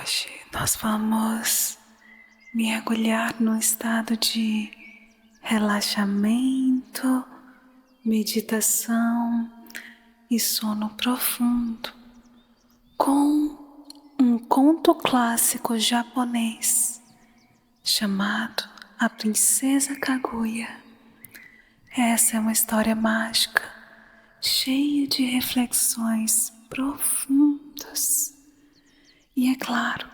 Hoje nós vamos mergulhar num estado de relaxamento, meditação e sono profundo com um conto clássico japonês chamado A Princesa Kaguya. Essa é uma história mágica, cheia de reflexões profundas. E é claro,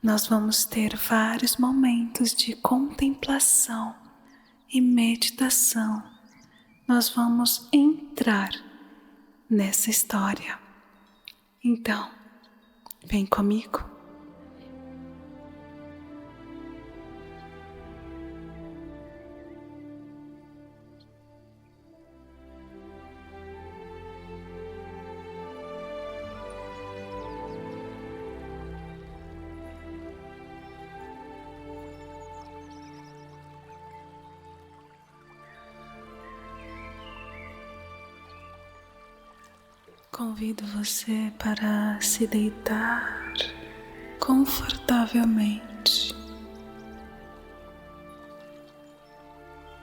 nós vamos ter vários momentos de contemplação e meditação. Nós vamos entrar nessa história. Então, vem comigo. Convido você para se deitar confortavelmente,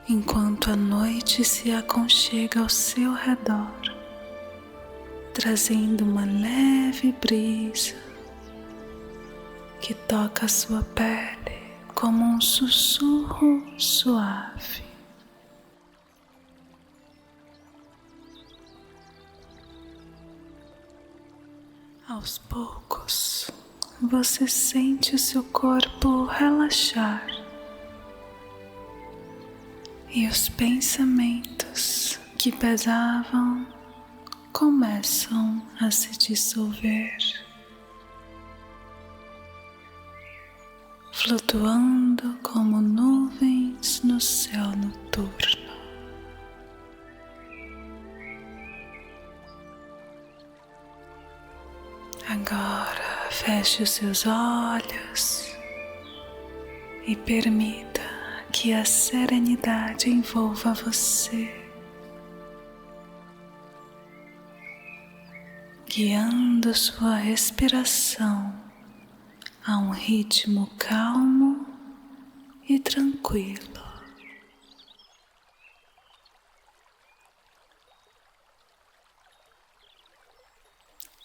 enquanto a noite se aconchega ao seu redor, trazendo uma leve brisa que toca a sua pele como um sussurro suave. Aos poucos, você sente o seu corpo relaxar e os pensamentos que pesavam começam a se dissolver, flutuando como nuvens no céu noturno. Agora feche os seus olhos e permita que a serenidade envolva você, guiando sua respiração a um ritmo calmo e tranquilo.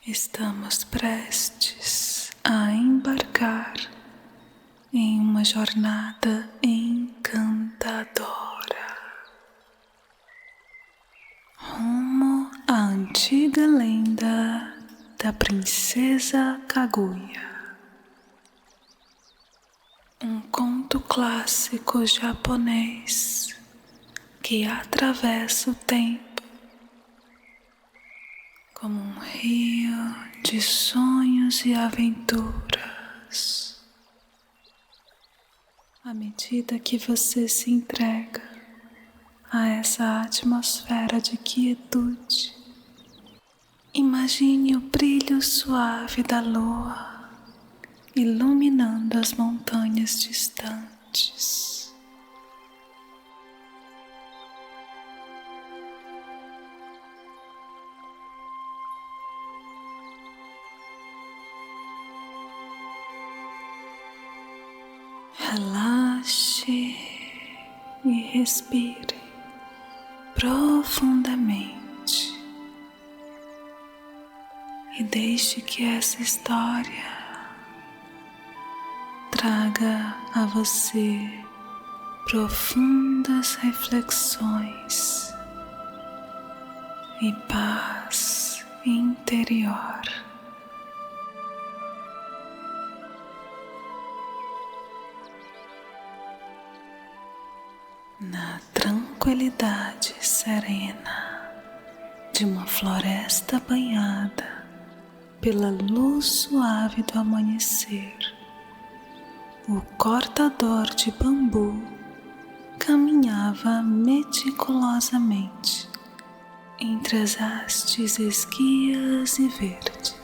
Estamos prestes a embarcar em uma jornada encantadora rumo à antiga lenda da Princesa Kaguya, um conto clássico japonês que atravessa o tempo como um rio de sonhos e aventuras. À medida que você se entrega a essa atmosfera de quietude, imagine o brilho suave da lua iluminando as montanhas distantes. Relaxe e respire profundamente e deixe que essa história traga a você profundas reflexões e paz interior. Na tranquilidade serena de uma floresta banhada pela luz suave do amanhecer, o cortador de bambu caminhava meticulosamente entre as hastes esguias e verdes.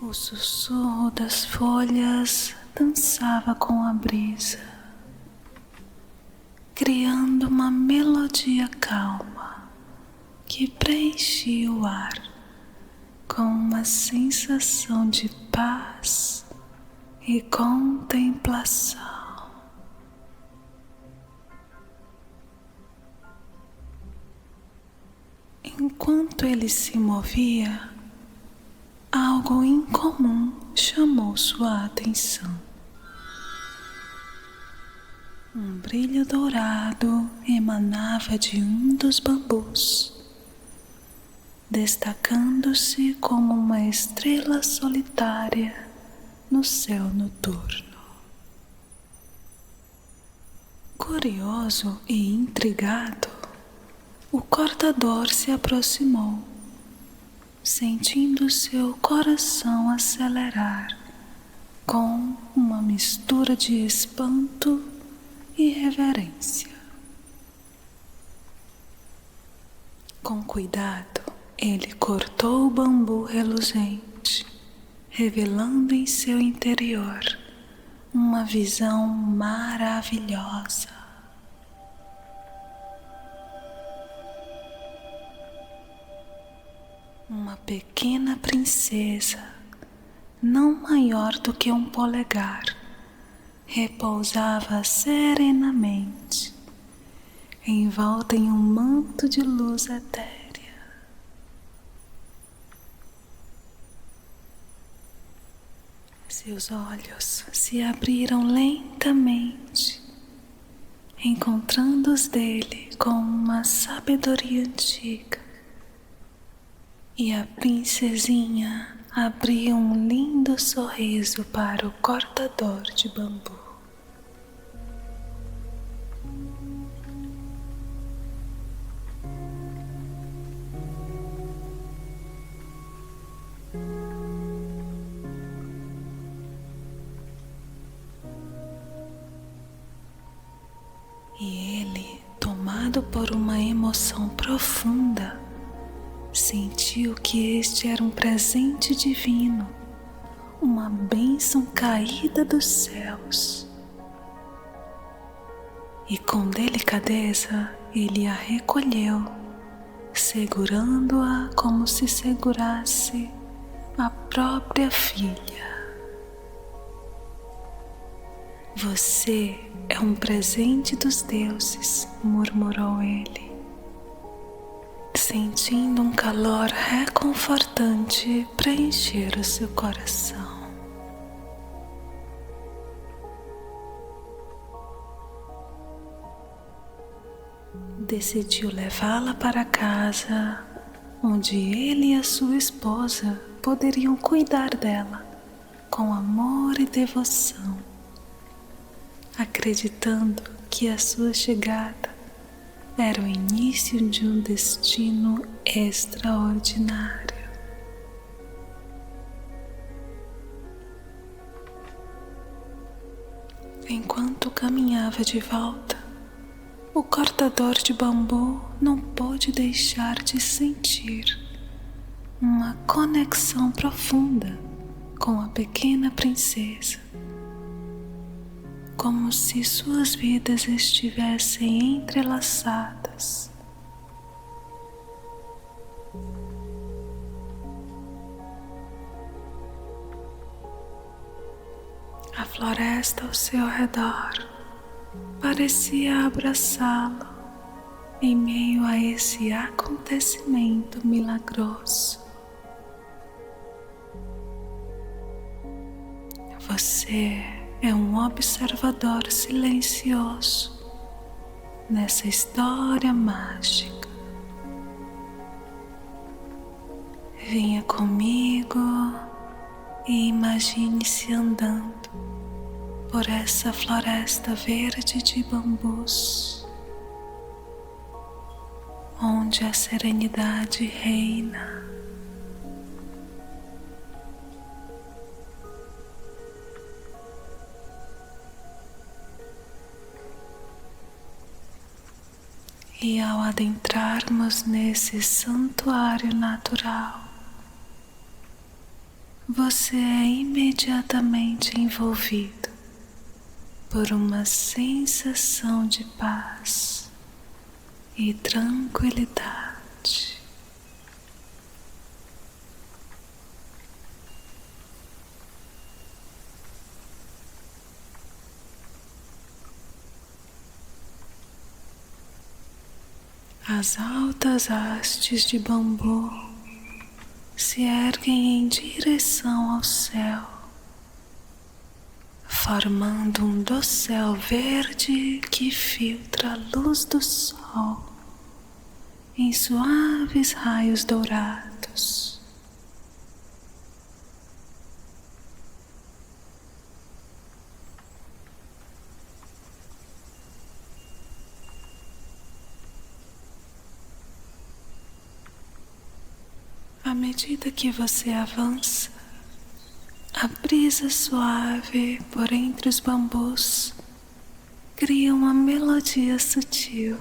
O sussurro das folhas dançava com a brisa, criando uma melodia calma que preenchia o ar com uma sensação de paz e contemplação. Enquanto ele se movia, algo incomum chamou sua atenção. Um brilho dourado emanava de um dos bambus, destacando-se como uma estrela solitária no céu noturno. Curioso e intrigado, o cortador se aproximou, sentindo seu coração acelerar com uma mistura de espanto e reverência. Com cuidado, ele cortou o bambu reluzente, revelando em seu interior uma visão maravilhosa. Uma pequena princesa, não maior do que um polegar, repousava serenamente, envolta em um manto de luz etérea. Seus olhos se abriram lentamente, encontrando os dele com uma sabedoria antiga. E a princesinha abriu um lindo sorriso para o cortador de bambu. E ele, tomado por uma emoção profunda, sentiu que este era um presente divino, uma bênção caída dos céus. E com delicadeza ele a recolheu, segurando-a como se segurasse a própria filha. Você é um presente dos deuses, murmurou ele, sentindo um calor reconfortante preencher o seu coração. Decidiu levá-la para casa, onde ele e a sua esposa poderiam cuidar dela com amor e devoção, acreditando que a sua chegada era o início de um destino extraordinário. Enquanto caminhava de volta, o cortador de bambu não pôde deixar de sentir uma conexão profunda com a pequena princesa, como se suas vidas estivessem entrelaçadas. A floresta ao seu redor parecia abraçá-lo em meio a esse acontecimento milagroso. Você é um observador silencioso nessa história mágica. Venha comigo e imagine-se andando por essa floresta verde de bambus, onde a serenidade reina. E ao adentrarmos nesse santuário natural, você é imediatamente envolvido por uma sensação de paz e tranquilidade. As altas hastes de bambu se erguem em direção ao céu, formando um dossel verde que filtra a luz do sol em suaves raios dourados. À medida que você avança, a brisa suave por entre os bambus cria uma melodia sutil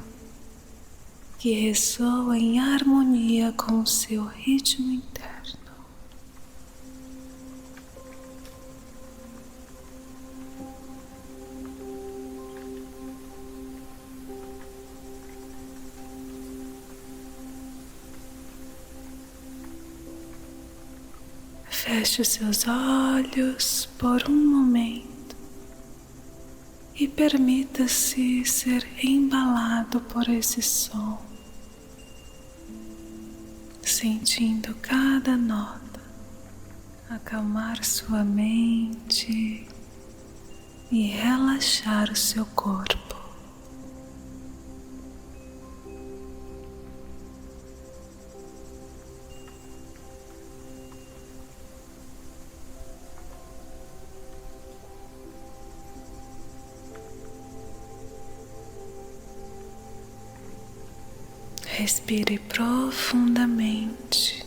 que ressoa em harmonia com o seu ritmo interno. Feche os seus olhos por um momento e permita-se ser embalado por esse som, sentindo cada nota acalmar sua mente e relaxar o seu corpo. Respire profundamente,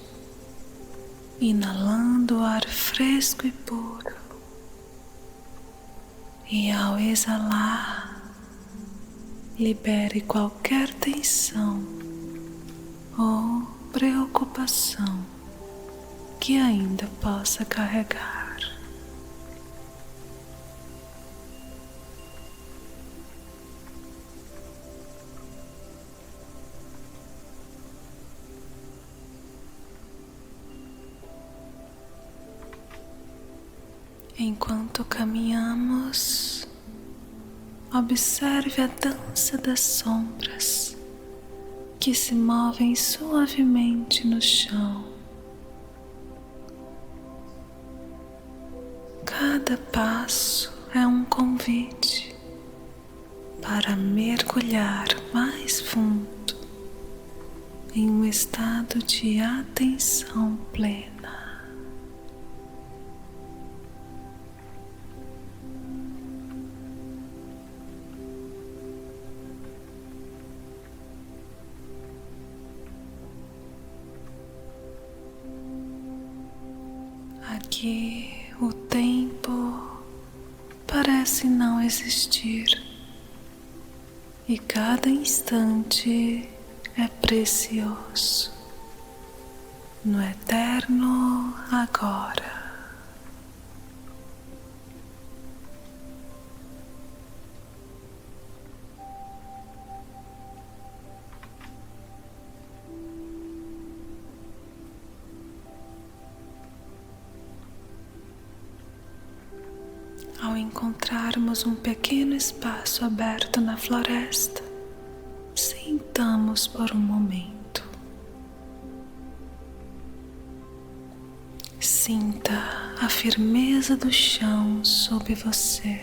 inalando o ar fresco e puro, e ao exalar, libere qualquer tensão ou preocupação que ainda possa carregar. Enquanto caminhamos, observe a dança das sombras que se movem suavemente no chão. Cada passo é um convite para mergulhar mais fundo em um estado de atenção plena. Aqui o tempo parece não existir e cada instante é precioso no eterno agora. Ao encontrarmos um pequeno espaço aberto na floresta, sentamos por um momento. Sinta a firmeza do chão sob você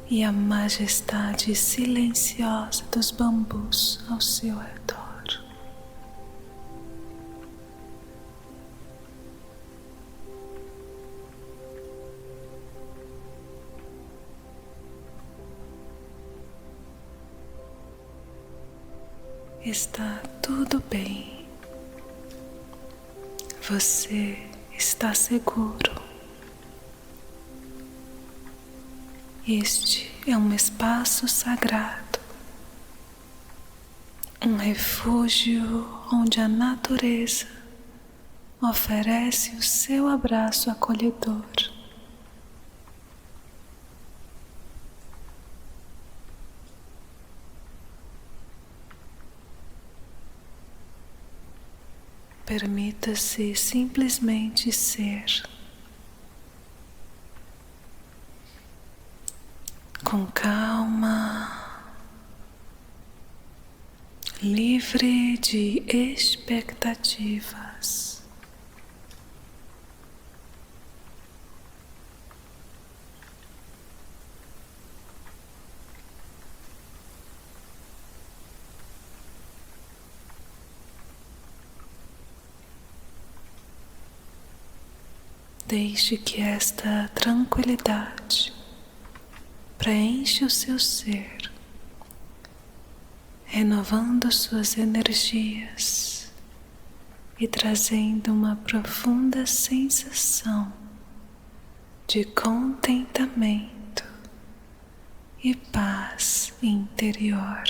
e a majestade silenciosa dos bambus ao seu redor. Está tudo bem. Você está seguro. Este é um espaço sagrado, um refúgio onde a natureza oferece o seu abraço acolhedor. Permita-se simplesmente ser, com calma, livre de expectativas. Deixe que esta tranquilidade preencha o seu ser, renovando suas energias e trazendo uma profunda sensação de contentamento e paz interior.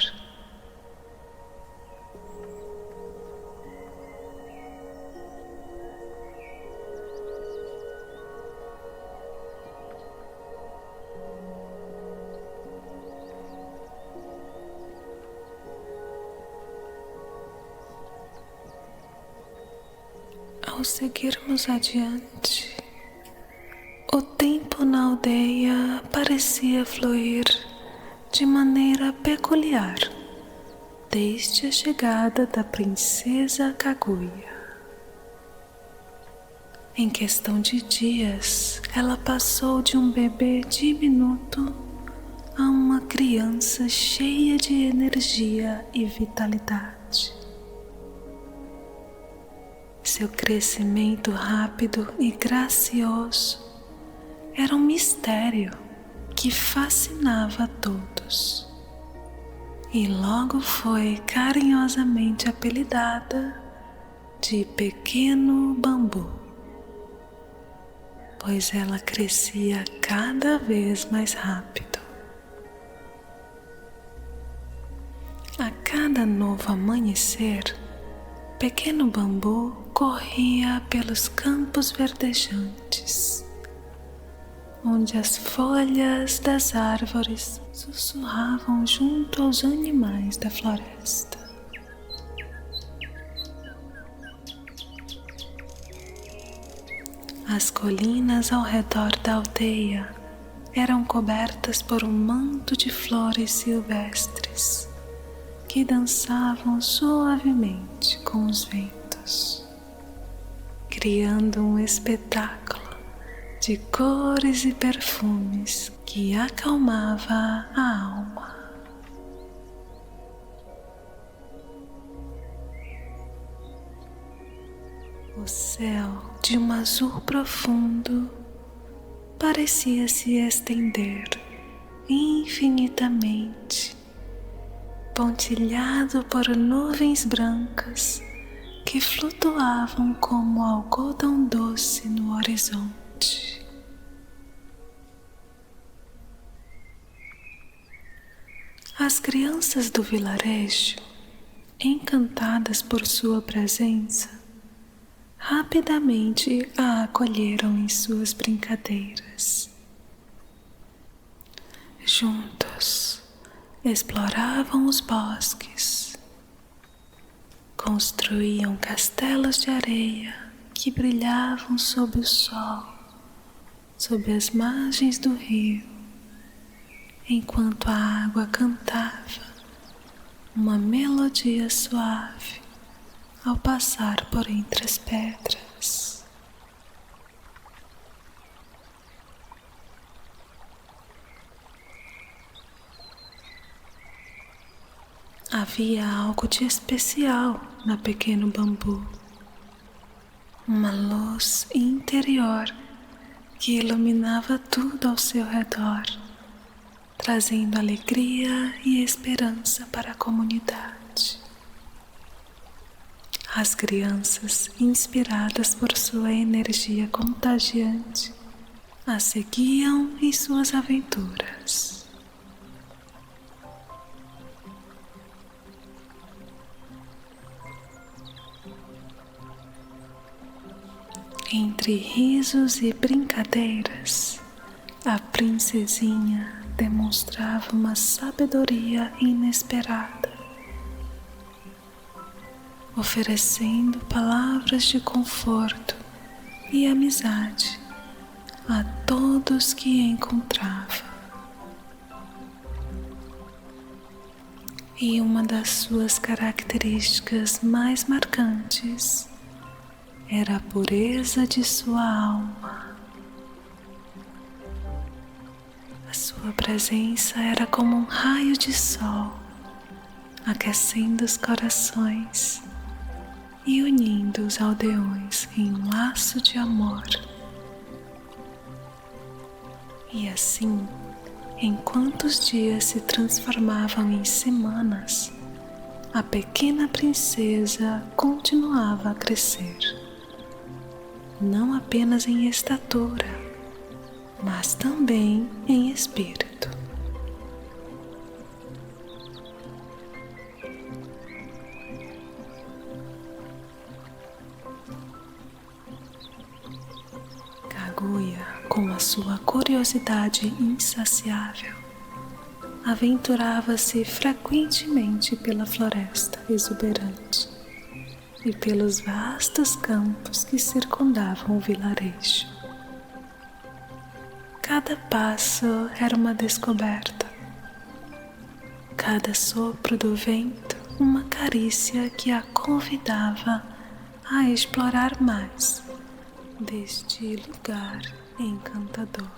Ao seguirmos adiante, o tempo na aldeia parecia fluir de maneira peculiar, desde a chegada da princesa Kaguya. Em questão de dias, ela passou de um bebê diminuto a uma criança cheia de energia e vitalidade. Seu crescimento rápido e gracioso era um mistério que fascinava a todos, e logo foi carinhosamente apelidada de Pequeno Bambu, pois ela crescia cada vez mais rápido. A cada novo amanhecer, Pequeno Bambu corria pelos campos verdejantes, onde as folhas das árvores sussurravam junto aos animais da floresta. As colinas ao redor da aldeia eram cobertas por um manto de flores silvestres que dançavam suavemente com os ventos, criando um espetáculo de cores e perfumes que acalmava a alma. O céu, de um azul profundo, parecia se estender infinitamente, pontilhado por nuvens brancas que flutuavam como algodão doce no horizonte. As crianças do vilarejo, encantadas por sua presença, rapidamente a acolheram em suas brincadeiras. Juntos, exploravam os bosques, construíam castelos de areia que brilhavam sob o sol, sob as margens do rio, enquanto a água cantava uma melodia suave ao passar por entre as pedras. Havia algo de especial na Pequeno Bambu, uma luz interior que iluminava tudo ao seu redor, trazendo alegria e esperança para a comunidade. As crianças, inspiradas por sua energia contagiante, a seguiam em suas aventuras. Entre risos e brincadeiras, a princesinha demonstrava uma sabedoria inesperada. oferecendo palavras de conforto e amizade a todos que encontrava. E uma das suas características mais marcantes era a pureza de sua alma. A sua presença era como um raio de sol, aquecendo os corações e unindo os aldeões em um laço de amor. E assim, enquanto os dias se transformavam em semanas, a pequena princesa continuava a crescer, não apenas em estatura, mas também em espírito. Kaguya, com a sua curiosidade insaciável, aventurava-se frequentemente pela floresta exuberante e pelos vastos campos que circundavam o vilarejo. Cada passo era uma descoberta, cada sopro do vento uma carícia que a convidava a explorar mais deste lugar encantador.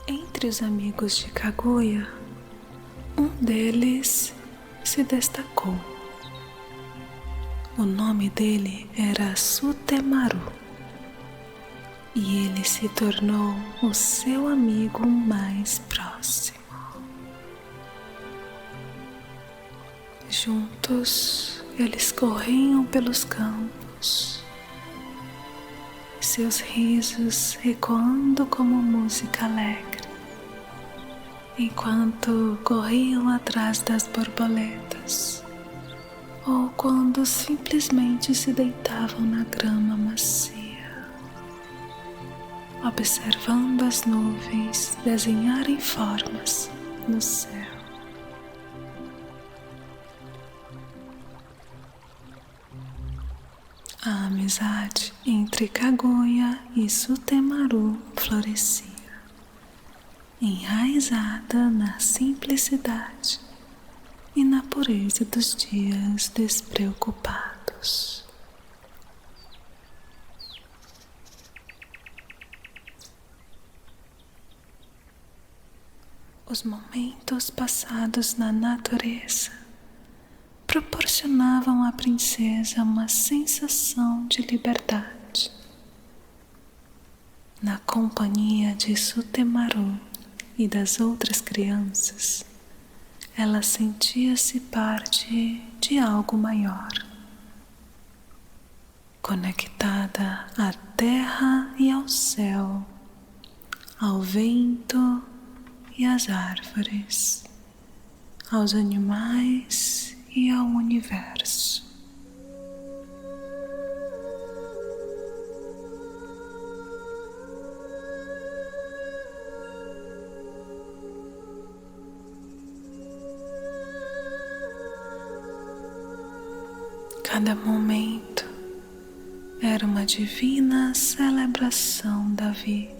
Entre os amigos de Kaguya, um deles se destacou. O nome dele era Sutemaru e ele se tornou o seu amigo mais próximo. Juntos, eles corriam pelos campos, seus risos ecoando como música alegre, enquanto corriam atrás das borboletas, ou quando simplesmente se deitavam na grama macia, observando as nuvens desenharem formas no céu. A amizade entre Kaguya e Sutemaru florescia, enraizada na simplicidade e na pureza dos dias despreocupados. Os momentos passados na natureza proporcionavam à princesa uma sensação de liberdade. Na companhia de Sutemaru e das outras crianças, ela sentia-se parte de algo maior, conectada à terra e ao céu, ao vento e às árvores, aos animais e ao universo. Cada momento era uma divina celebração da vida.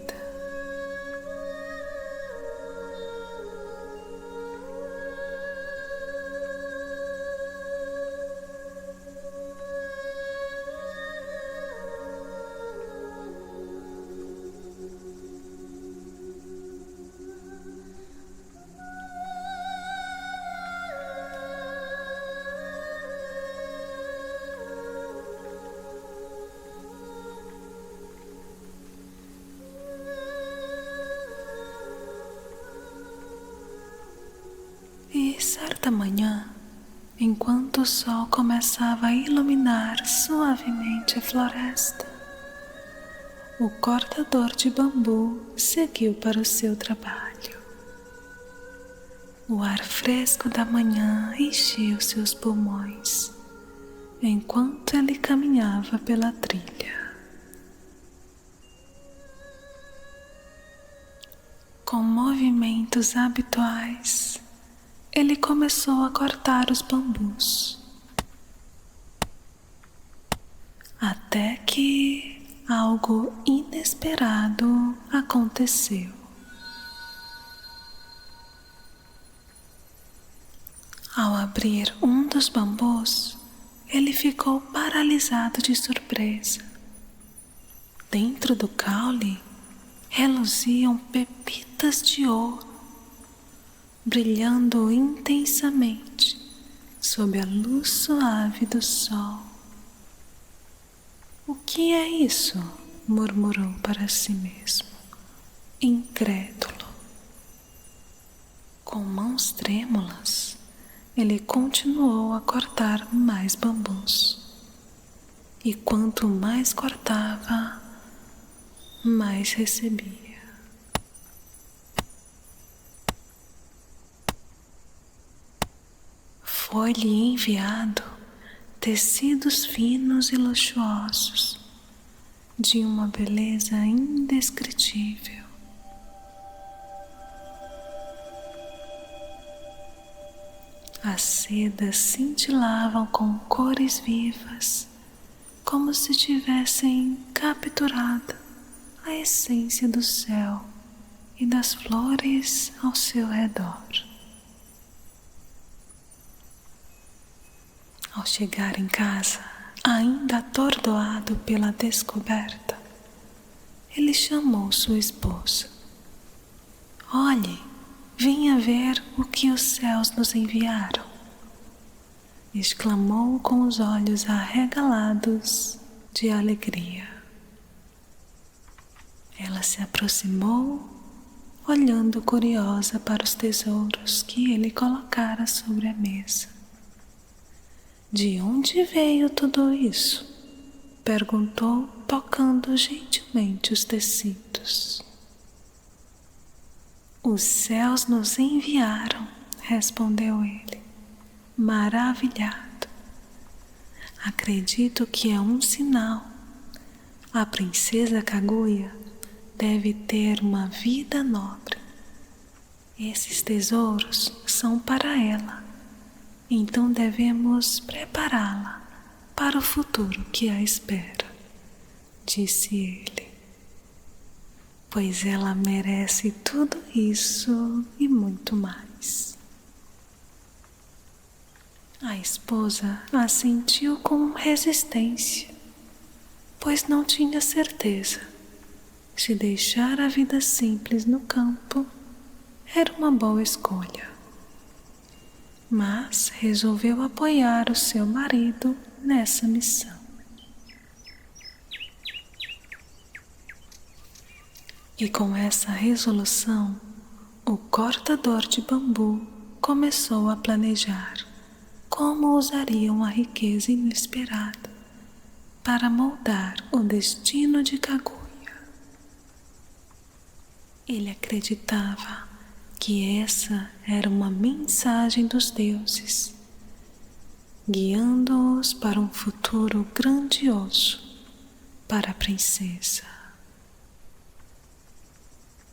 E certa manhã, enquanto o sol começava a iluminar suavemente a floresta, o cortador de bambu seguiu para o seu trabalho. O ar fresco da manhã encheu seus pulmões enquanto ele caminhava pela trilha. Com movimentos habituais, ele começou a cortar os bambus, até que algo inesperado aconteceu. Ao abrir um dos bambus, ele ficou paralisado de surpresa. Dentro do caule reluziam pepitas de ouro, brilhando intensamente sob a luz suave do sol. "O que é isso?", murmurou para si mesmo, incrédulo. Com mãos trêmulas, ele continuou a cortar mais bambus. E quanto mais cortava, mais recebia. Foi-lhe enviado tecidos finos e luxuosos, de uma beleza indescritível. As sedas cintilavam com cores vivas, como se tivessem capturado a essência do céu e das flores ao seu redor. Ao chegar em casa, ainda atordoado pela descoberta, ele chamou sua esposa. "Olhe, venha ver o que os céus nos enviaram", exclamou com os olhos arregalados de alegria. Ela se aproximou, olhando curiosa para os tesouros que ele colocara sobre a mesa. "De onde veio tudo isso?", perguntou, tocando gentilmente os tecidos. "Os céus nos enviaram", respondeu ele, maravilhado. "Acredito que é um sinal. A princesa Kaguya deve ter uma vida nobre. Esses tesouros são para ela, então devemos prepará-la para o futuro que a espera", disse ele. "Pois ela merece tudo isso e muito mais." A esposa assentiu com resistência, pois não tinha certeza se deixar a vida simples no campo era uma boa escolha. Mas resolveu apoiar o seu marido nessa missão. E com essa resolução, o cortador de bambu começou a planejar como usariam a riqueza inesperada para moldar o destino de Kaguya. Ele acreditava que essa era uma mensagem dos deuses, guiando-os para um futuro grandioso para a princesa.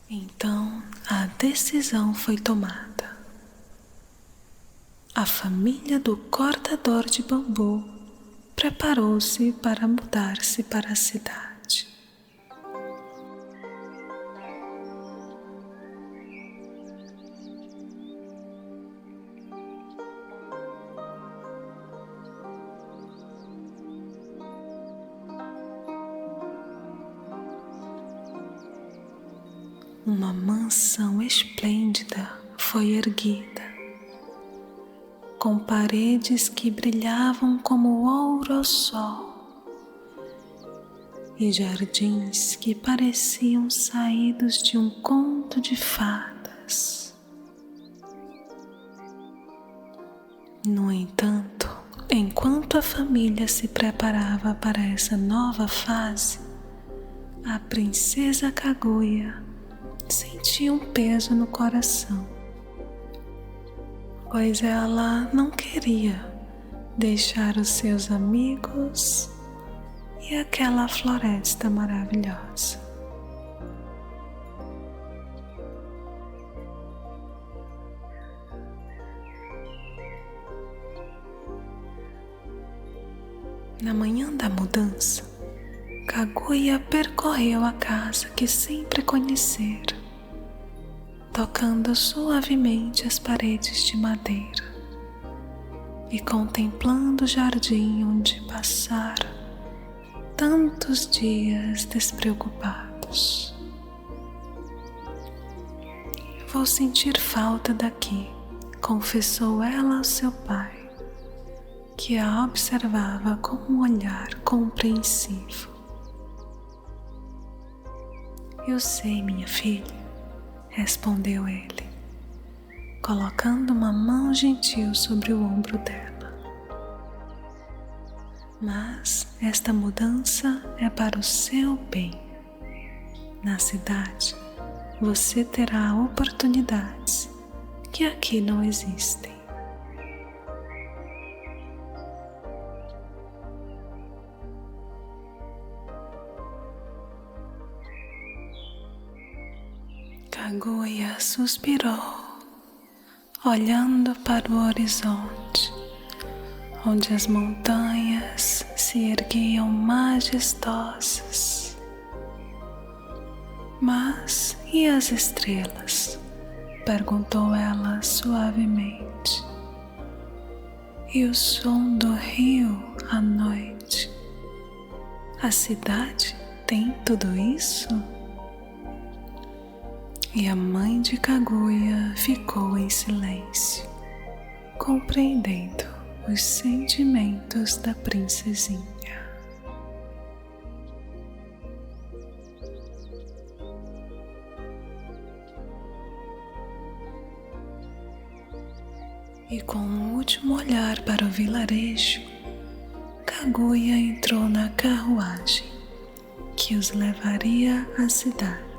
Então a decisão foi tomada. A família do cortador de bambu preparou-se para mudar-se para a cidade. Uma mansão esplêndida foi erguida, com paredes que brilhavam como ouro ao sol e jardins que pareciam saídos de um conto de fadas. No entanto, enquanto a família se preparava para essa nova fase, a princesa Kaguya sentia um peso no coração. pois ela não queria deixar os seus amigos e aquela floresta maravilhosa. Na manhã da mudança, Kaguya percorreu a casa que sempre conhecera, tocando suavemente as paredes de madeira e contemplando o jardim onde passara tantos dias despreocupados. Vou sentir falta daqui, confessou ela ao seu pai, que a observava com um olhar compreensivo. Eu sei, minha filha, respondeu ele, colocando uma mão gentil sobre o ombro dela. Mas esta mudança é para o seu bem. Na cidade, você terá oportunidades que aqui não existem. Kaguya suspirou, olhando para o horizonte, onde as montanhas se erguiam majestosas. Mas e as estrelas? Perguntou ela suavemente. E o som do rio à noite? A cidade tem tudo isso? E a mãe de Kaguya ficou em silêncio, compreendendo os sentimentos da princesinha. E com um último olhar para o vilarejo, Kaguya entrou na carruagem que os levaria à cidade.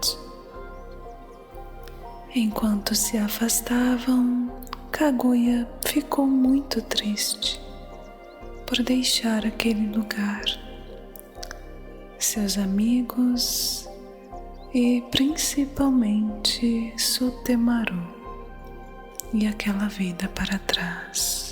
Enquanto se afastavam, Kaguya ficou muito triste por deixar aquele lugar, seus amigos e principalmente Sutemaru e aquela vida para trás.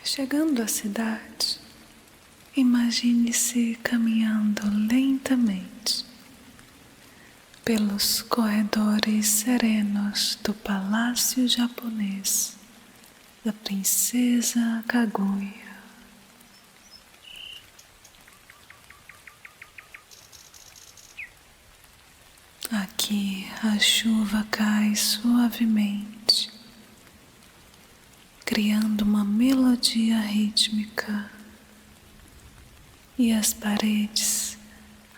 Chegando à cidade, imagine-se caminhando lentamente pelos corredores serenos do palácio japonês da princesa Kaguya. Aqui a chuva cai suavemente, criando uma melodia rítmica, e as paredes,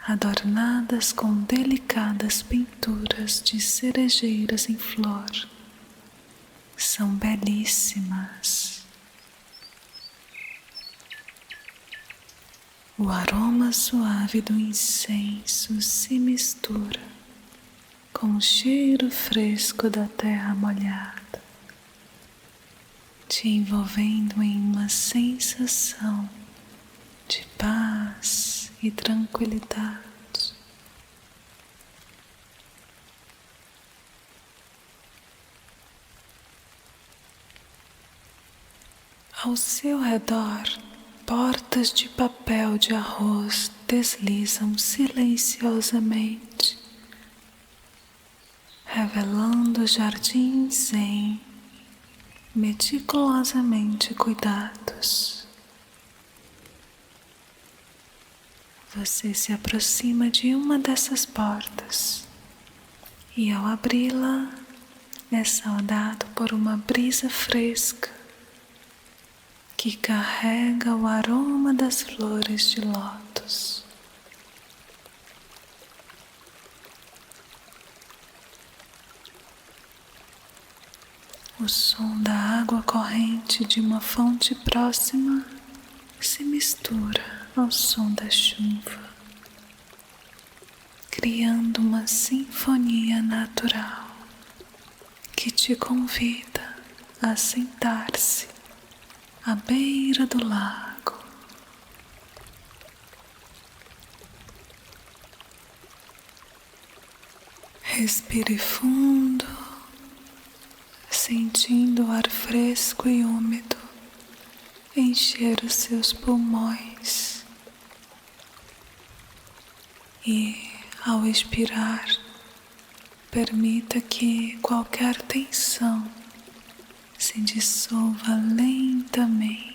adornadas com delicadas pinturas de cerejeiras em flor, são belíssimas. O aroma suave do incenso se mistura com o cheiro fresco da terra molhada, te envolvendo em uma sensação de paz e tranquilidade. Ao seu redor, portas de papel de arroz deslizam silenciosamente, revelando jardins zen meticulosamente cuidados. Você se aproxima de uma dessas portas e, ao abri-la, é saudado por uma brisa fresca que carrega o aroma das flores de lótus. O som da água corrente de uma fonte próxima se mistura ao som da chuva, criando uma sinfonia natural que te convida a sentar-se à beira do lago. Respire fundo, sentindo o ar fresco e úmido encher os seus pulmões. E, ao expirar, permita que qualquer tensão se dissolva lentamente.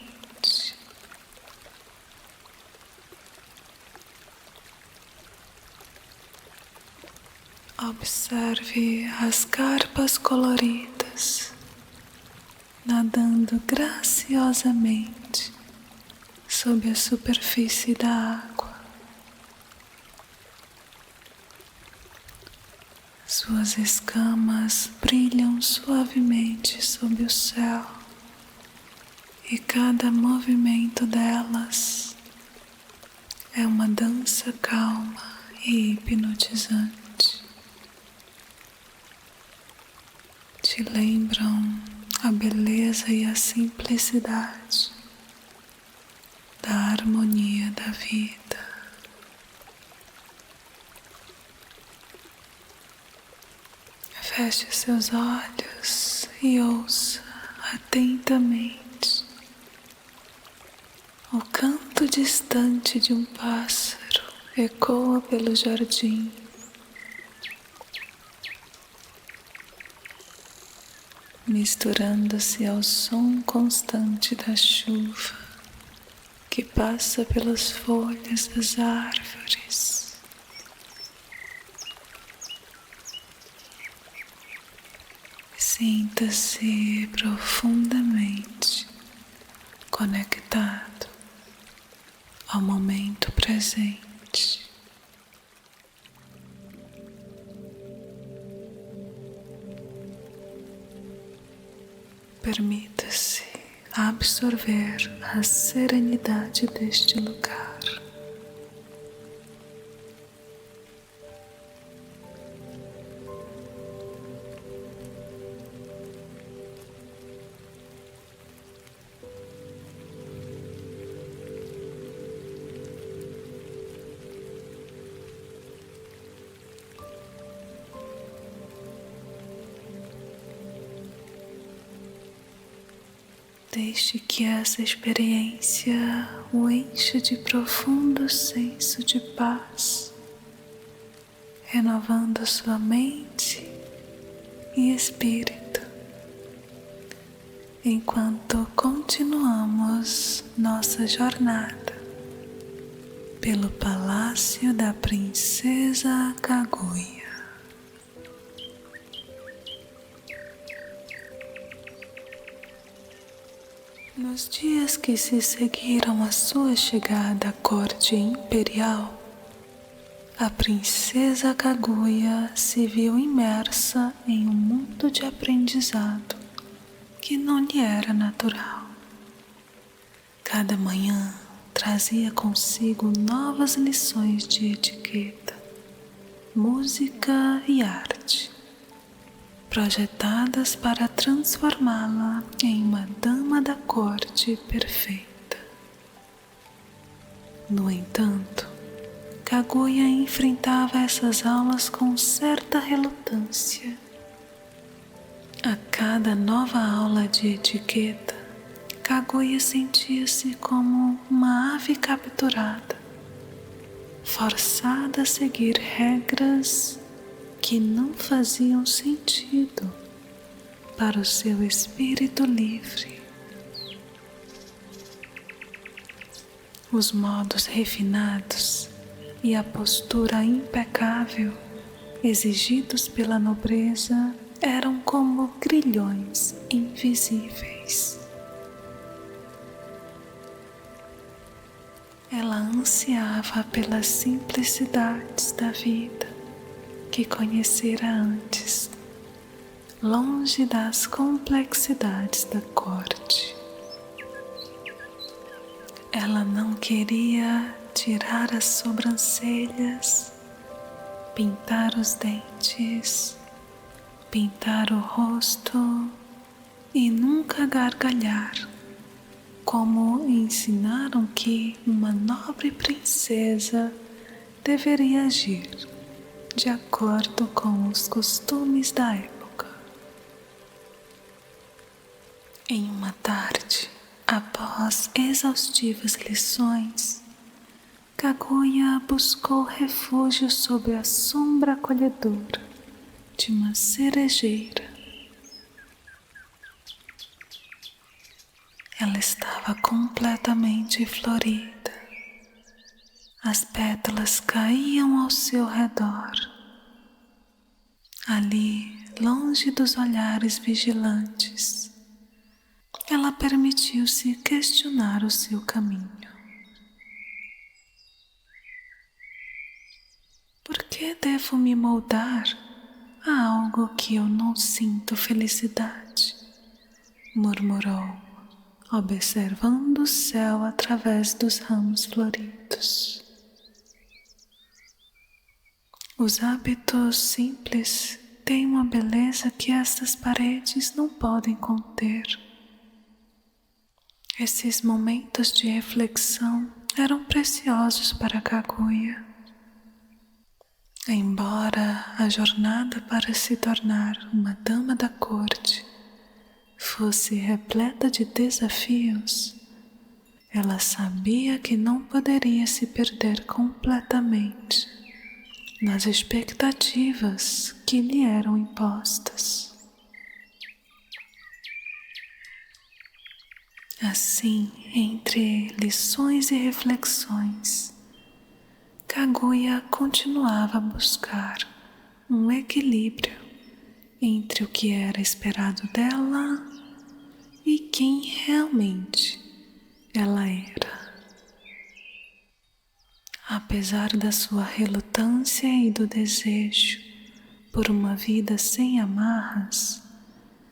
Observe as carpas coloridas nadando graciosamente sob a superfície da água. Suas escamas brilham suavemente sob o céu e cada movimento delas é uma dança calma e hipnotizante. Te lembram a beleza e a simplicidade da harmonia da vida. Feche seus olhos e ouça atentamente o canto distante de um pássaro ecoa pelo jardim. Misturando-se ao som constante da chuva que passa pelas folhas das árvores. Sinta-se profundamente conectado ao momento presente. Permita-se absorver a serenidade deste lugar. Deixe que essa experiência o encha de profundo senso de paz, renovando sua mente e espírito, enquanto continuamos nossa jornada pelo Palácio da Princesa Kaguya. Nos dias que se seguiram à sua chegada à corte imperial, a princesa Kaguya se viu imersa em um mundo de aprendizado que não lhe era natural. Cada manhã trazia consigo novas lições de etiqueta, música e arte, projetadas para transformá-la em uma dama da corte perfeita. No entanto, Kaguya enfrentava essas aulas com certa relutância. A cada nova aula de etiqueta, Kaguya sentia-se como uma ave capturada, forçada a seguir regras que não faziam sentido para o seu espírito livre. Os modos refinados e a postura impecável exigidos pela nobreza eram como grilhões invisíveis. Ela ansiava pelas simplicidades da vida que conhecera antes, longe das complexidades da corte. Ela não queria tirar as sobrancelhas, pintar os dentes, pintar o rosto e nunca gargalhar, como ensinaram que uma nobre princesa deveria agir de acordo com os costumes da época. Em uma tarde, após exaustivas lições, Kaguya buscou refúgio sob a sombra acolhedora de uma cerejeira. Ela estava completamente florida. As pétalas caíam ao seu redor. Ali, longe dos olhares vigilantes, ela permitiu-se questionar o seu caminho. Por que devo me moldar a algo que eu não sinto felicidade? Murmurou, observando o céu através dos ramos floridos. Os hábitos simples têm uma beleza que estas paredes não podem conter. Esses momentos de reflexão eram preciosos para Kaguya. Embora a jornada para se tornar uma dama da corte fosse repleta de desafios, ela sabia que não poderia se perder completamente nas expectativas que lhe eram impostas. Assim, entre lições e reflexões, Kaguya continuava a buscar um equilíbrio entre o que era esperado dela e quem realmente ela era. Apesar da sua relutância e do desejo por uma vida sem amarras,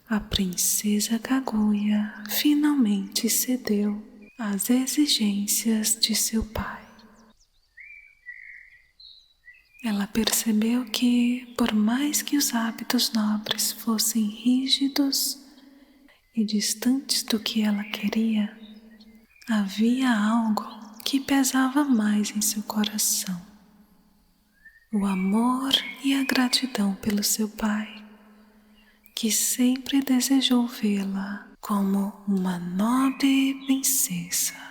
a princesa Kaguya finalmente cedeu às exigências de seu pai. Ela percebeu que, por mais que os hábitos nobres fossem rígidos e distantes do que ela queria, havia algo que pesava mais em seu coração: o amor e a gratidão pelo seu pai, que sempre desejou vê-la como uma nobre princesa.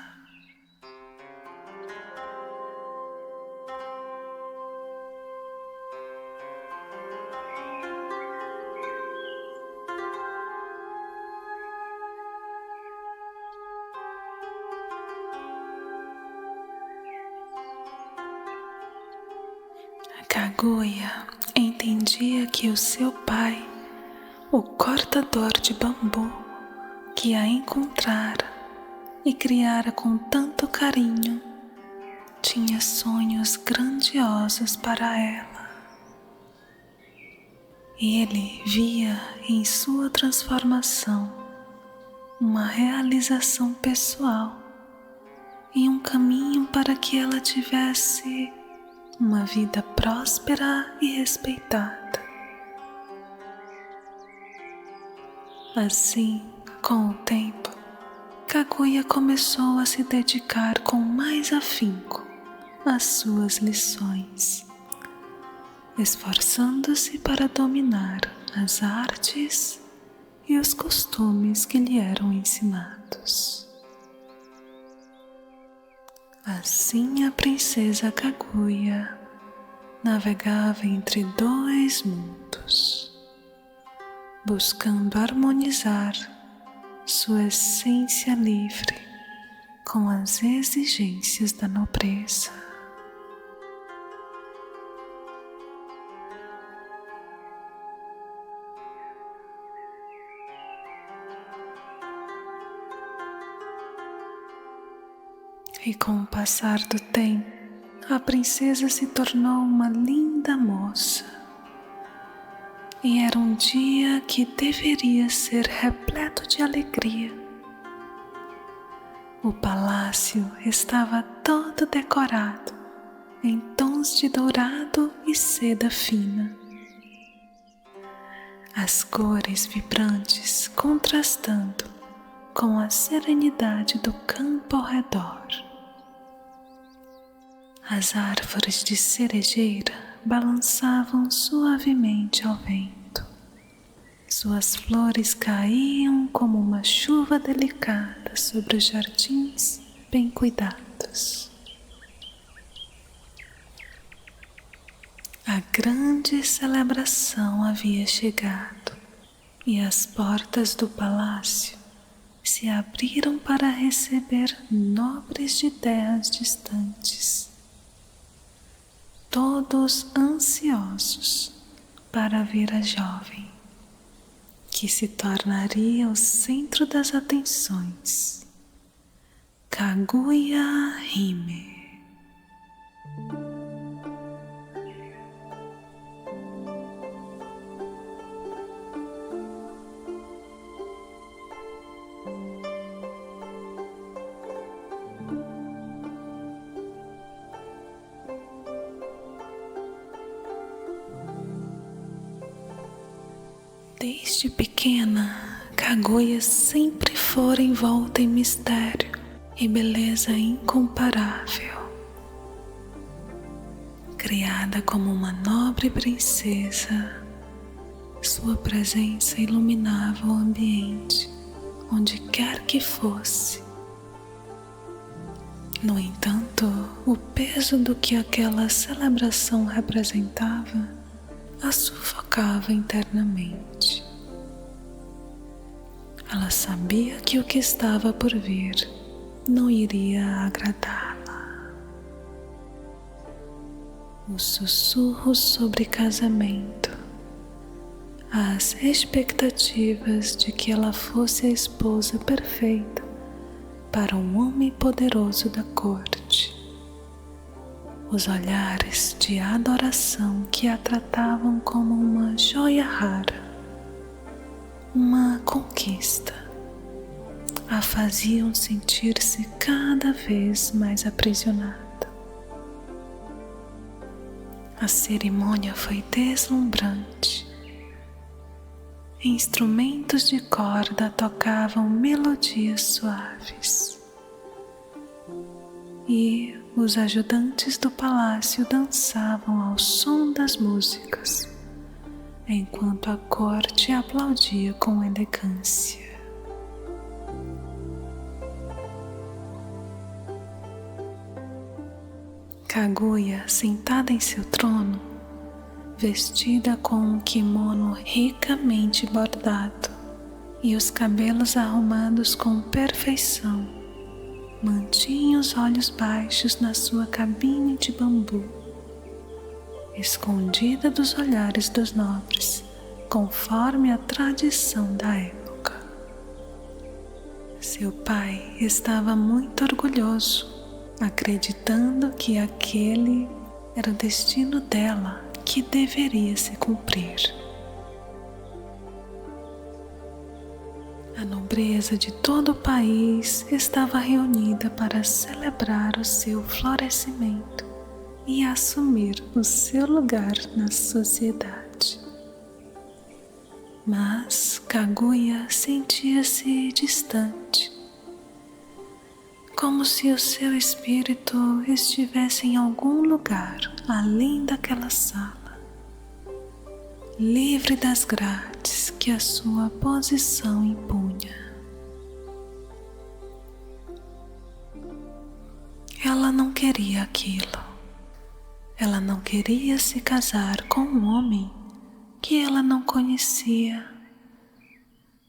Kaguya entendia que o seu pai, o cortador de bambu, que a encontrara e criara com tanto carinho, tinha sonhos grandiosos para ela. Ele via em sua transformação uma realização pessoal e um caminho para que ela tivesse uma vida próspera e respeitada. Assim, com o tempo, Kaguya começou a se dedicar com mais afinco às suas lições, esforçando-se para dominar as artes e os costumes que lhe eram ensinados. Assim, a princesa Kaguya navegava entre dois mundos, buscando harmonizar sua essência livre com as exigências da nobreza. E com o passar do tempo, a princesa se tornou uma linda moça. e era um dia que deveria ser repleto de alegria. O palácio estava todo decorado em tons de dourado e seda fina. As cores vibrantes contrastando com a serenidade do campo ao redor. As árvores de cerejeira balançavam suavemente ao vento. Suas flores caíam como uma chuva delicada sobre os jardins bem cuidados. A grande celebração havia chegado e as portas do palácio se abriram para receber nobres de terras distantes, todos ansiosos para ver a jovem, que se tornaria o centro das atenções, Kaguya Hime. Desde pequena, Kaguya sempre fora envolta em mistério e beleza incomparável. Criada como uma nobre princesa, sua presença iluminava o ambiente, onde quer que fosse. No entanto, o peso do que aquela celebração representava a sufocava internamente. Ela sabia que o que estava por vir não iria agradá-la. Os sussurros sobre casamento, as expectativas de que ela fosse a esposa perfeita para um homem poderoso da corte, os olhares de adoração que a tratavam como uma joia rara, uma conquista, a faziam sentir-se cada vez mais aprisionada. A cerimônia foi deslumbrante. Instrumentos de corda tocavam melodias suaves e os ajudantes do palácio dançavam ao som das músicas, enquanto a corte aplaudia com elegância. Kaguya, sentada em seu trono, vestida com um kimono ricamente bordado e os cabelos arrumados com perfeição, mantinha os olhos baixos na sua cabine de bambu, escondida dos olhares dos nobres, conforme a tradição da época. Seu pai estava muito orgulhoso, acreditando que aquele era o destino dela que deveria se cumprir. A nobreza de todo o país estava reunida para celebrar o seu florescimento e assumir o seu lugar na sociedade. Mas Kaguya sentia-se distante, como se o seu espírito estivesse em algum lugar além daquela sala, livre das grades que a sua posição impunha. Ela não queria aquilo. Ela não queria se casar com um homem que ela não conhecia.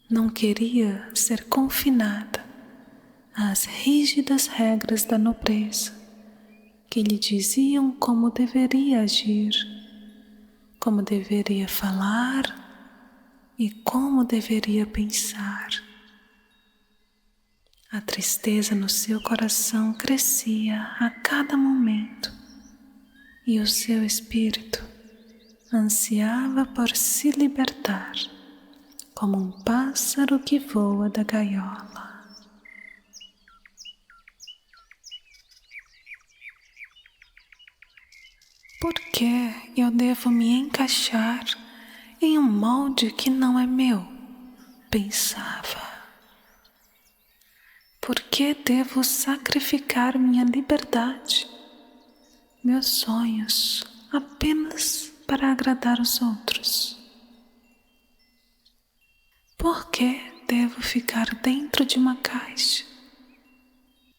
Não queria ser confinada às rígidas regras da nobreza que lhe diziam como deveria agir, como deveria falar e como deveria pensar. A tristeza no seu coração crescia a cada momento e o seu espírito ansiava por se libertar, como um pássaro que voa da gaiola. Por que eu devo me encaixar em um molde que não é meu? Pensava. Por que devo sacrificar minha liberdade, meus sonhos, apenas para agradar os outros? Por que devo ficar dentro de uma caixa,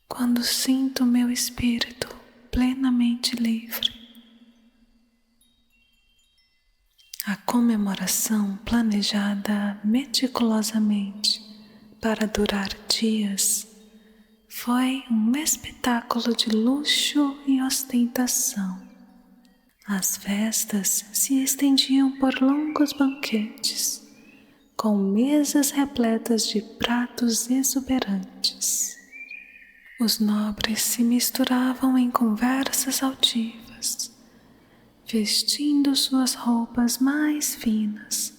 quando sinto meu espírito plenamente livre? A comemoração, planejada meticulosamente para durar dias, foi um espetáculo de luxo e ostentação. As festas se estendiam por longos banquetes, com mesas repletas de pratos exuberantes. Os nobres se misturavam em conversas altivas, vestindo suas roupas mais finas,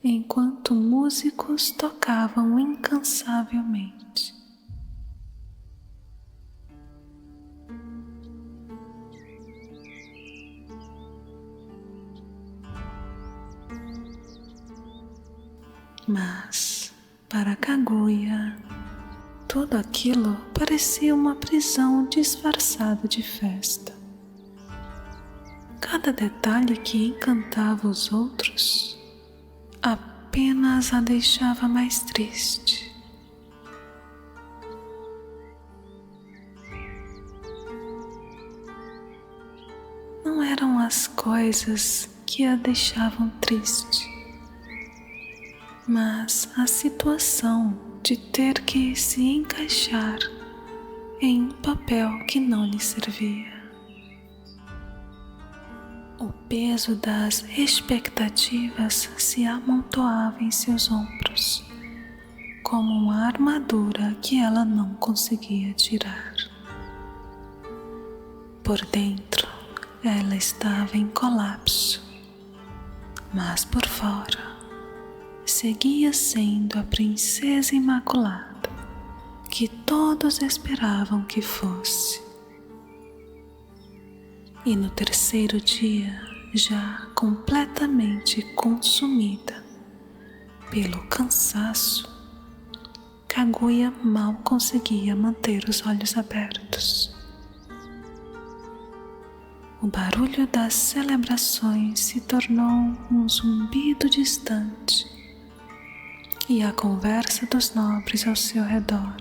enquanto músicos tocavam incansavelmente. Mas, para Kaguya, tudo aquilo parecia uma prisão disfarçada de festa. Cada detalhe que encantava os outros apenas a deixava mais triste. Não eram as coisas que a deixavam triste, mas a situação de ter que se encaixar em um papel que não lhe servia. O peso das expectativas se amontoava em seus ombros, como uma armadura que ela não conseguia tirar. Por dentro, ela estava em colapso, mas por fora, seguia sendo a princesa imaculada que todos esperavam que fosse. E no terceiro dia, já completamente consumida pelo cansaço, Kaguya mal conseguia manter os olhos abertos. O barulho das celebrações se tornou um zumbido distante, e a conversa dos nobres ao seu redor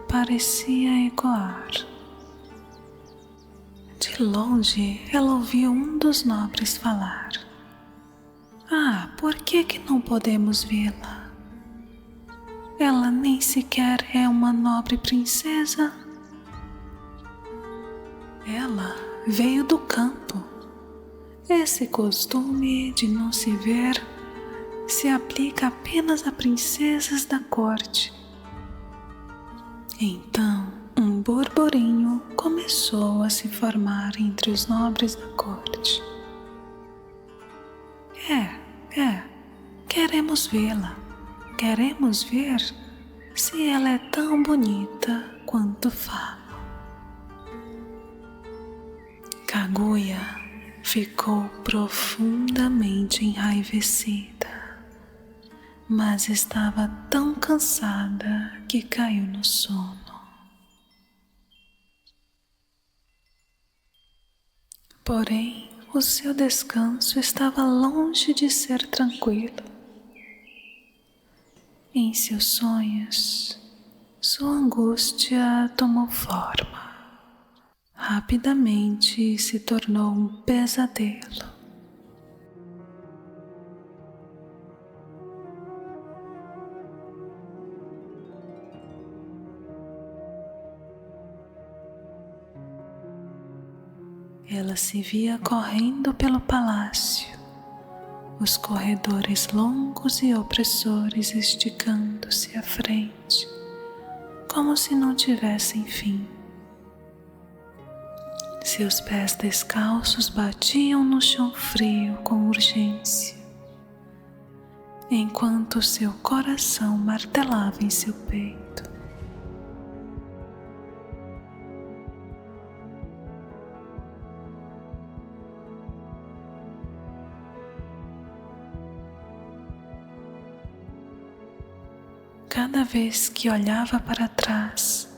parecia ecoar. De longe, ela ouviu um dos nobres falar: "Ah, por que não podemos vê-la? Ela nem sequer é uma nobre princesa. Ela veio do campo. Esse costume de não se ver se aplica apenas a princesas da corte." Então, um burburinho começou a se formar entre os nobres da corte. Queremos vê-la. Queremos ver se ela é tão bonita quanto falam. Kaguya ficou profundamente enraivecida, mas estava tão cansada que caiu no sono. Porém, o seu descanso estava longe de ser tranquilo. Em seus sonhos, sua angústia tomou forma. Rapidamente se tornou um pesadelo. Ela se via correndo pelo palácio, os corredores longos e opressores esticando-se à frente, como se não tivessem fim. Seus pés descalços batiam no chão frio com urgência, enquanto seu coração martelava em seu peito. Cada vez que olhava para trás,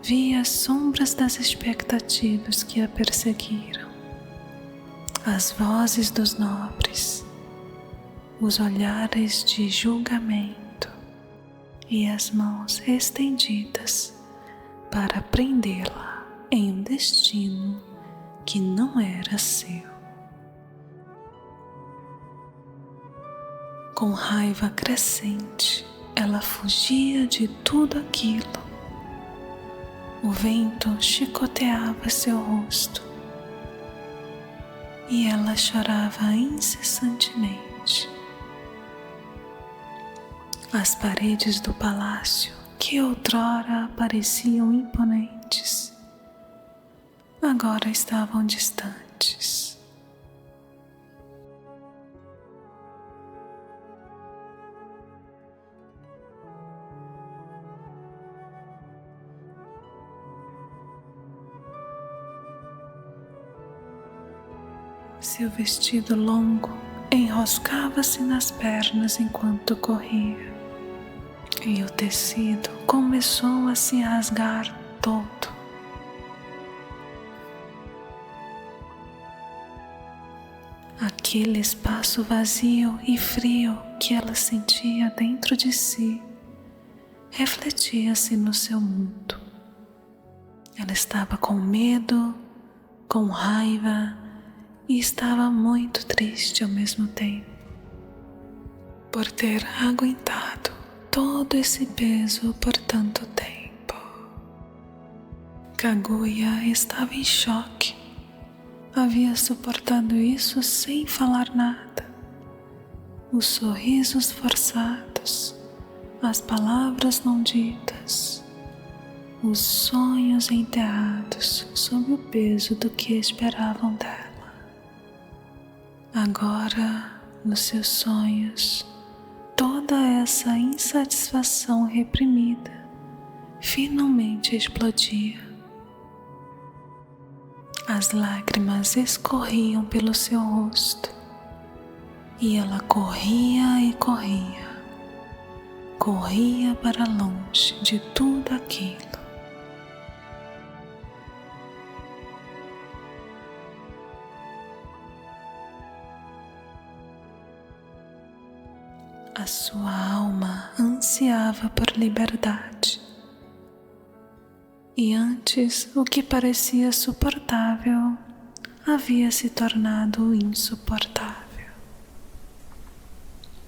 via as sombras das expectativas que a perseguiram, as vozes dos nobres, os olhares de julgamento e as mãos estendidas para prendê-la em um destino que não era seu. Com raiva crescente, ela fugia de tudo aquilo. O vento chicoteava seu rosto e ela chorava incessantemente. As paredes do palácio, que outrora pareciam imponentes, agora estavam distantes. Seu vestido longo enroscava-se nas pernas enquanto corria, e o tecido começou a se rasgar todo. Aquele espaço vazio e frio que ela sentia dentro de si refletia-se no seu mundo. Ela estava com medo, com raiva, e estava muito triste ao mesmo tempo, por ter aguentado todo esse peso por tanto tempo. Kaguya estava em choque. Havia suportado isso sem falar nada. Os sorrisos forçados, as palavras não ditas, os sonhos enterrados sob o peso do que esperavam dela. Agora, nos seus sonhos, toda essa insatisfação reprimida finalmente explodia. As lágrimas escorriam pelo seu rosto e ela corria e corria, corria para longe de tudo aquilo. A sua alma ansiava por liberdade, e antes o que parecia suportável havia se tornado insuportável.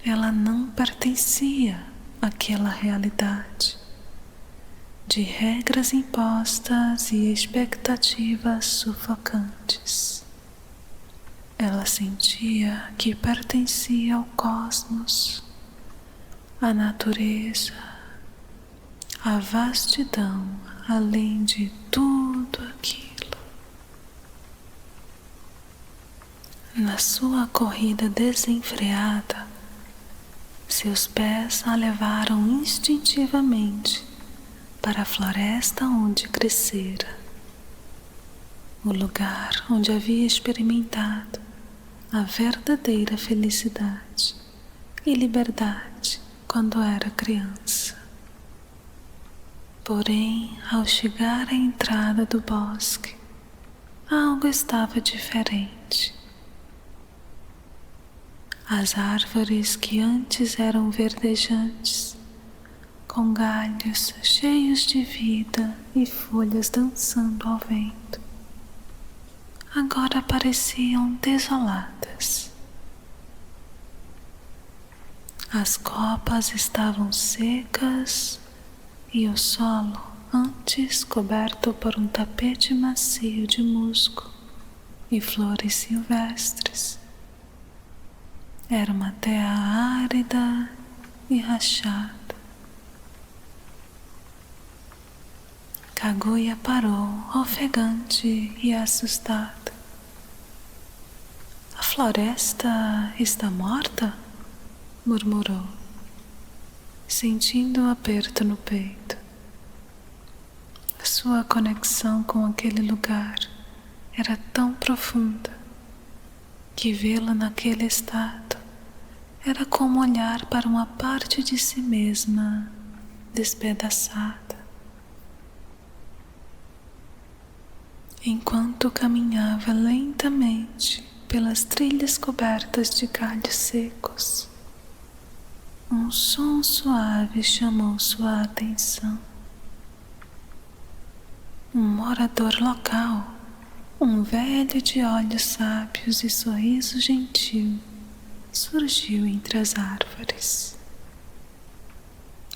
Ela não pertencia àquela realidade de regras impostas e expectativas sufocantes. Ela sentia que pertencia ao cosmos, à natureza, à vastidão além de tudo aquilo. Na sua corrida desenfreada, seus pés a levaram instintivamente para a floresta onde crescera, o lugar onde havia experimentado a verdadeira felicidade e liberdade quando era criança. Porém, ao chegar à entrada do bosque, algo estava diferente. As árvores que antes eram verdejantes, com galhos cheios de vida e folhas dançando ao vento, agora pareciam desoladas. As copas estavam secas e o solo, antes coberto por um tapete macio de musgo e flores silvestres, era uma terra árida e rachada. Kaguya parou, ofegante e assustada. A floresta está morta? Murmurou, sentindo um aperto no peito. Sua conexão com aquele lugar era tão profunda que vê-la naquele estado era como olhar para uma parte de si mesma despedaçada. Enquanto caminhava lentamente pelas trilhas cobertas de galhos secos, um som suave chamou sua atenção. Um morador local, um velho de olhos sábios e sorriso gentil, surgiu entre as árvores.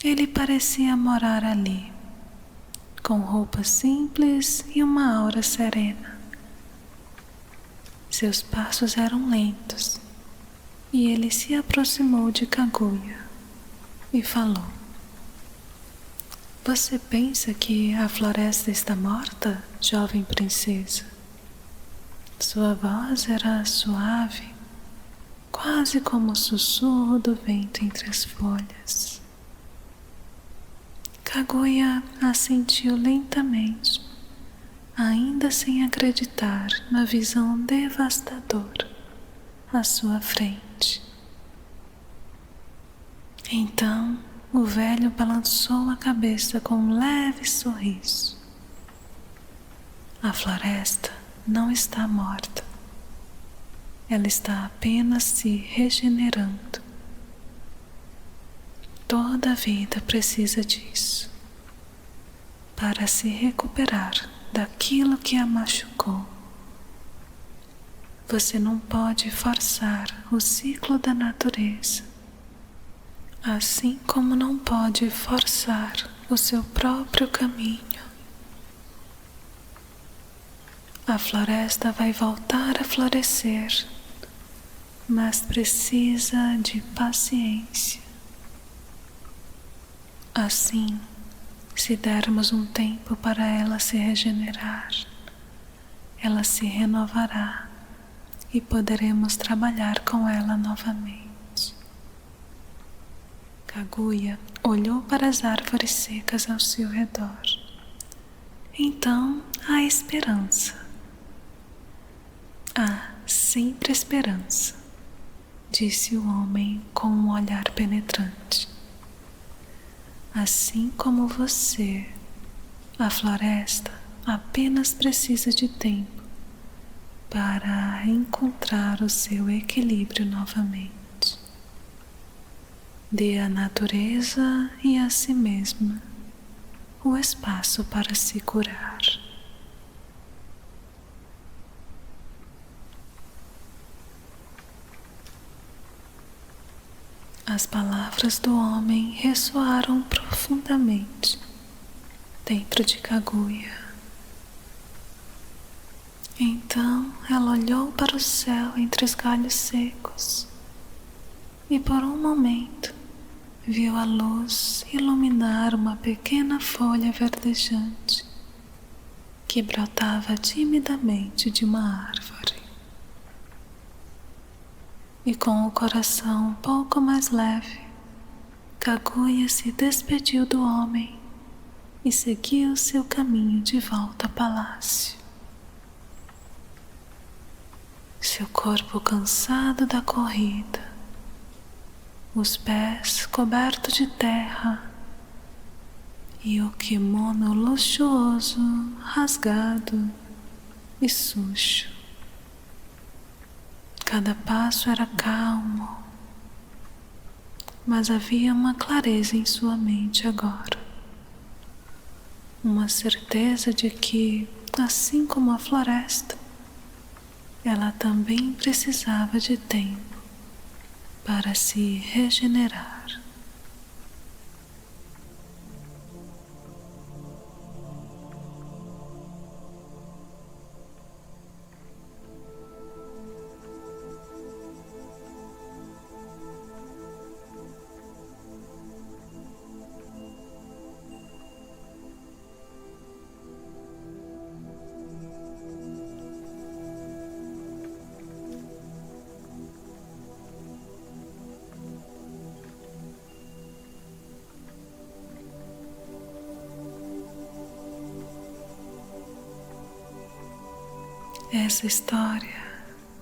Ele parecia morar ali, com roupas simples e uma aura serena. Seus passos eram lentos e ele se aproximou de Kaguya e falou: "Você pensa que a floresta está morta, jovem princesa?" Sua voz era suave, quase como o sussurro do vento entre as folhas. Kaguya assentiu lentamente, ainda sem acreditar na visão devastadora à sua frente. Então, o velho balançou a cabeça com um leve sorriso. A floresta não está morta. Ela está apenas se regenerando. Toda a vida precisa disso, para se recuperar daquilo que a machucou. Você não pode forçar o ciclo da natureza, assim como não pode forçar o seu próprio caminho. A floresta vai voltar a florescer, mas precisa de paciência. Assim, se dermos um tempo para ela se regenerar, ela se renovará e poderemos trabalhar com ela novamente. Kaguya olhou para as árvores secas ao seu redor. Então, há esperança. Há sempre esperança, disse o homem com um olhar penetrante. Assim como você, a floresta apenas precisa de tempo para encontrar o seu equilíbrio novamente. Dê à natureza e a si mesma o espaço para se curar. As palavras do homem ressoaram profundamente dentro de Kaguya. Então ela olhou para o céu entre os galhos secos e por um momento viu a luz iluminar uma pequena folha verdejante que brotava timidamente de uma árvore. E com o coração um pouco mais leve, Kaguya se despediu do homem e seguiu seu caminho de volta ao palácio. Seu corpo cansado da corrida, os pés cobertos de terra e o kimono luxuoso, rasgado e sujo. Cada passo era calmo, mas havia uma clareza em sua mente agora. Uma certeza de que, assim como a floresta, ela também precisava de tempo para se regenerar. Essa história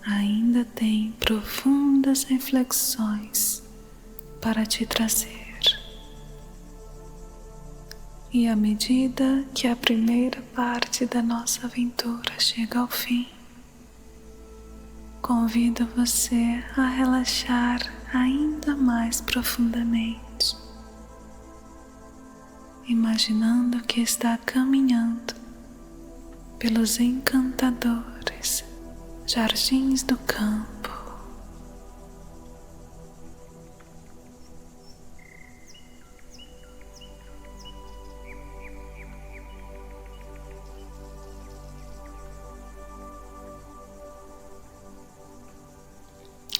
ainda tem profundas reflexões para te trazer. E à medida que a primeira parte da nossa aventura chega ao fim, convido você a relaxar ainda mais profundamente, imaginando que está caminhando pelos encantadores jardins do campo.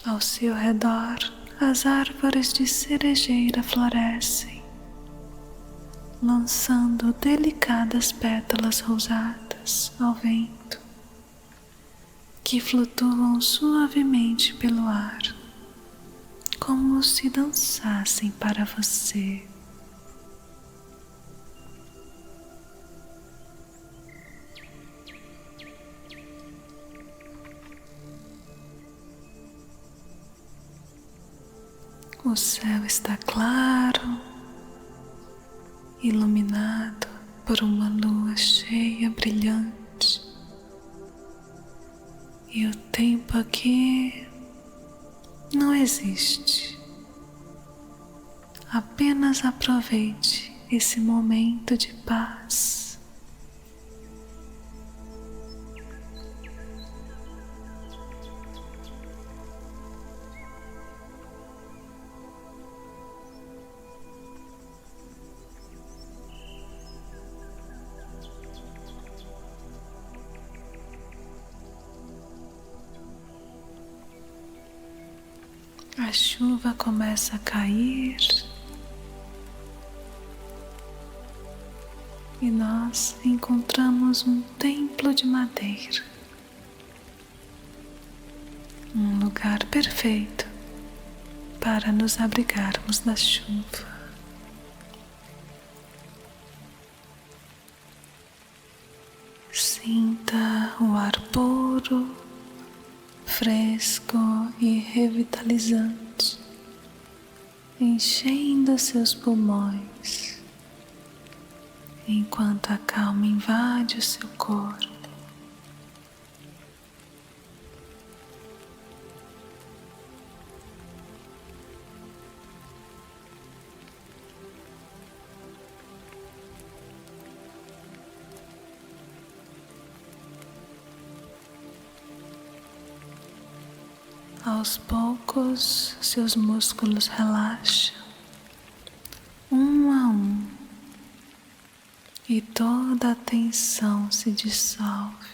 Ao seu redor, as árvores de cerejeira florescem, lançando delicadas pétalas rosadas ao vento, que flutuam suavemente pelo ar, como se dançassem para você. O céu está claro, iluminado por uma lua cheia brilhante, e o tempo aqui não existe. Apenas aproveite esse momento de paz. A chuva começa a cair e nós encontramos um templo de madeira, um lugar perfeito para nos abrigarmos da chuva. Sinta o ar puro, fresco e revitalizante, enchendo seus pulmões, enquanto a calma invade o seu corpo. Aos poucos, seus músculos relaxam, um a um, e toda a tensão se dissolve.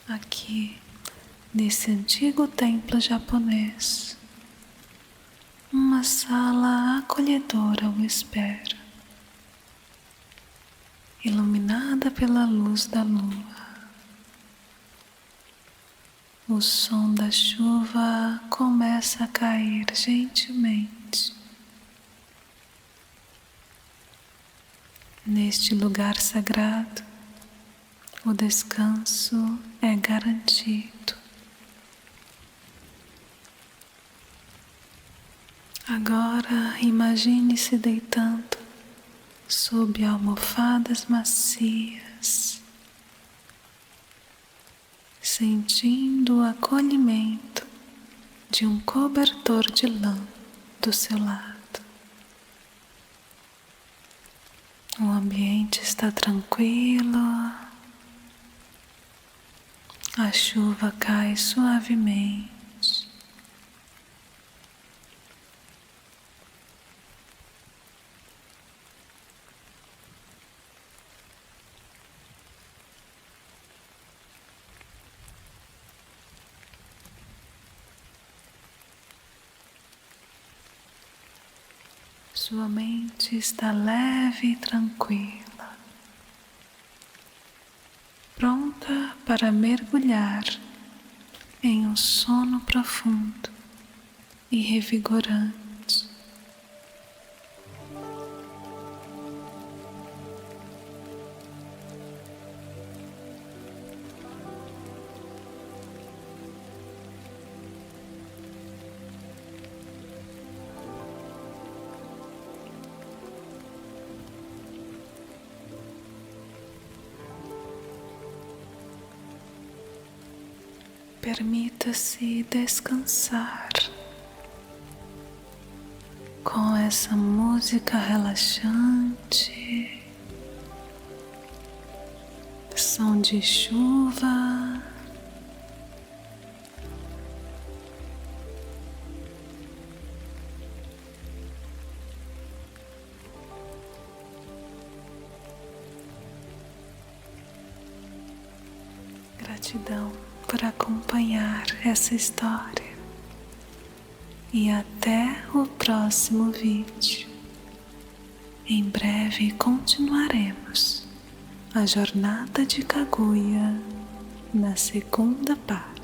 Aqui, nesse antigo templo japonês, uma sala acolhedora o espera, iluminada pela luz da lua. O som da chuva começa a cair gentilmente. Neste lugar sagrado, o descanso é garantido. Agora imagine-se deitando sob almofadas macias, sentindo o acolhimento de um cobertor de lã do seu lado. O ambiente está tranquilo, a chuva cai suavemente. Sua mente está leve e tranquila, pronta para mergulhar em um sono profundo e revigorante. permita-se descansar com essa música relaxante, som de chuva. Gratidão por acompanhar essa história e até o próximo vídeo. Em breve continuaremos a jornada de Kaguya na segunda parte.